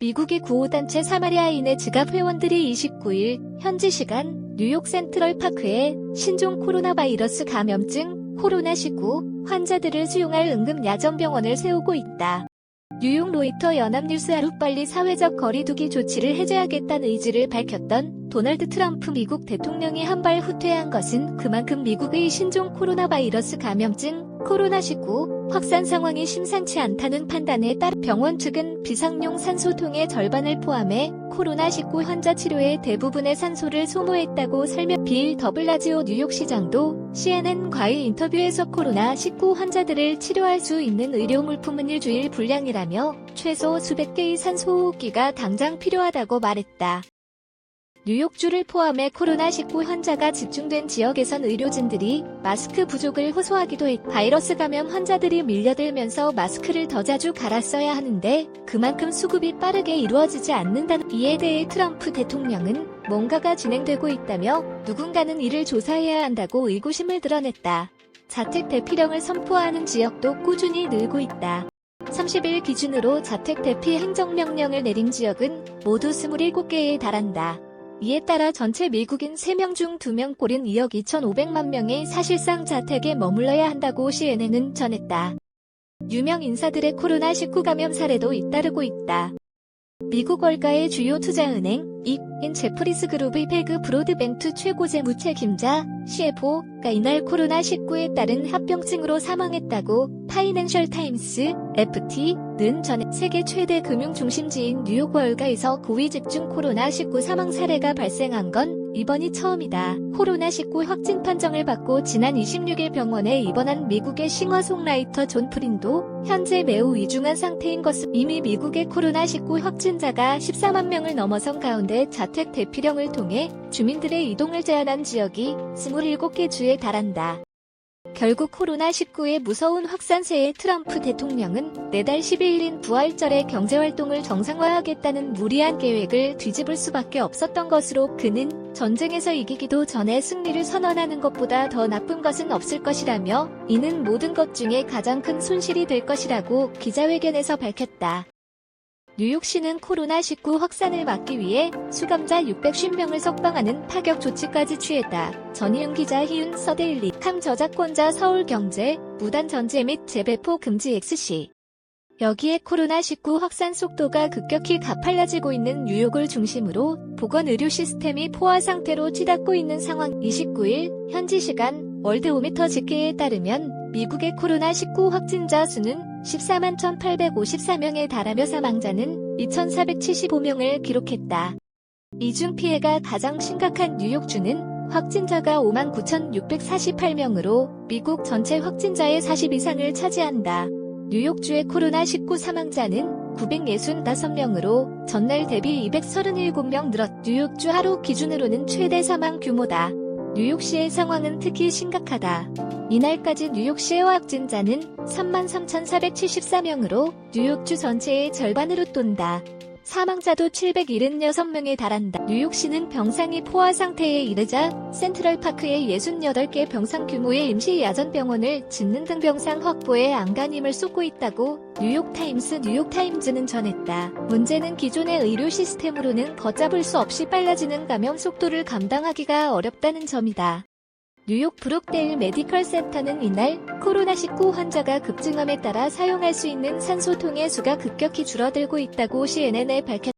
미국의 구호단체 사마리아인의 지갑 회원들이 29일 현지 시간 뉴욕 센트럴파크에 신종 코로나 바이러스 감염증 코로나19 환자들을 수용할 응급 야전병원을 세우고 있다. 뉴욕 로이터 연합뉴스 하루빨리 사회적 거리두기 조치를 해제하겠다는 의지를 밝혔던 도널드 트럼프 미국 대통령이 한발 후퇴한 것은 그만큼 미국의 신종 코로나 바이러스 감염증 코로나19 확산 상황이 심상치 않다는 판단에 따라 병원 측은 비상용 산소통의 절반을 포함해 코로나19 환자 치료에 대부분의 산소를 소모했다고 설명. 빌 더블라지오 뉴욕시장도 CNN과의 인터뷰에서 코로나19 환자들을 치료할 수 있는 의료물품은 일주일 분량이라며 최소 수백 개의 산소호흡기가 당장 필요하다고 말했다. 뉴욕주를 포함해 코로나19 환자가 집중된 지역에선 의료진들이 마스크 부족을 호소하기도 했다. 바이러스 감염 환자들이 밀려들면서 마스크를 더 자주 갈아 써야 하는데 그만큼 수급이 빠르게 이루어지지 않는다는. 이에 대해 트럼프 대통령은 뭔가가 진행되고 있다며 누군가는 이를 조사해야 한다고 의구심을 드러냈다. 자택 대피령을 선포하는 지역도 꾸준히 늘고 있다. 30일 기준으로 자택 대피 행정명령을 내린 지역은 모두 27개에 달한다. 이에 따라 전체 미국인 3명 중 2명 꼴인 2억 2,500만 명이 사실상 자택에 머물러야 한다고 CNN은 전했다. 유명 인사들의 코로나19 감염 사례도 잇따르고 있다. 미국 월가의 주요 투자은행 인 제프리스 그룹의 페그 브로드벤트 최고 재무책임자 CFO가 이날 코로나19에 따른 합병증으로 사망했다고 파이낸셜 타임스 FT는 전해. 세계 최대 금융 중심지인 뉴욕 월가에서 고위 집중 코로나19 사망 사례가 발생한 건 이번이 처음이다. 코로나19 확진 판정을 받고 지난 26일 병원에 입원한 미국의 싱어송라이터 존 프린도 현재 매우 위중한 상태인 것으로. 이미 미국의 코로나19 확진자가 14만 명을 넘어선 가운데 자택 대피령을 통해 주민들의 이동을 제한한 지역이 27개 주에 달한다. 결국 코로나19의 무서운 확산세에 트럼프 대통령은 내달 12일인 부활절에 경제활동을 정상화하겠다는 무리한 계획을 뒤집을 수밖에 없었던 것으로. 그는 전쟁에서 이기기도 전에 승리를 선언하는 것보다 더 나쁜 것은 없을 것이라며 이는 모든 것 중에 가장 큰 손실이 될 것이라고 기자회견에서 밝혔다. 뉴욕시는 코로나19 확산을 막기 위해 수감자 650명을 석방하는 파격 조치까지 취했다. 전희은 기자 희윤 서데일리 캄 저작권자 서울경제 무단 전제 및 재배포 금지 XC. 여기에 코로나19 확산 속도가 급격히 가팔라지고 있는 뉴욕을 중심으로 보건의료 시스템이 포화 상태로 치닫고 있는 상황. 29일 현지 시간 월드오미터 집계에 따르면 미국의 코로나19 확진자 수는 14만 1,854명에 달하며 사망자는 2,475명을 기록했다. 이 중 피해가 가장 심각한 뉴욕주는 확진자가 5만 9,648명으로 미국 전체 확진자의 40 이상을 차지한다. 뉴욕주의 코로나19 사망자는 965명으로 전날 대비 237명 늘었다. 뉴욕주 하루 기준으로는 최대 사망 규모다. 뉴욕시의 상황은 특히 심각하다. 이날까지 뉴욕시의 확진자는 33,474명으로 뉴욕주 전체의 절반으로 떤다. 사망자도 776명에 달한다. 뉴욕시는 병상이 포화 상태에 이르자 센트럴파크에 68개 병상 규모의 임시 야전병원을 짓는 등 병상 확보에 안간힘을 쏟고 있다고 뉴욕타임즈는 전했다. 문제는 기존의 의료 시스템으로는 걷잡을 수 없이 빨라지는 감염 속도를 감당하기가 어렵다는 점이다. 뉴욕 브룩데일 메디컬 센터는 이날 코로나19 환자가 급증함에 따라 사용할 수 있는 산소통의 수가 급격히 줄어들고 있다고 CNN에 밝혔다.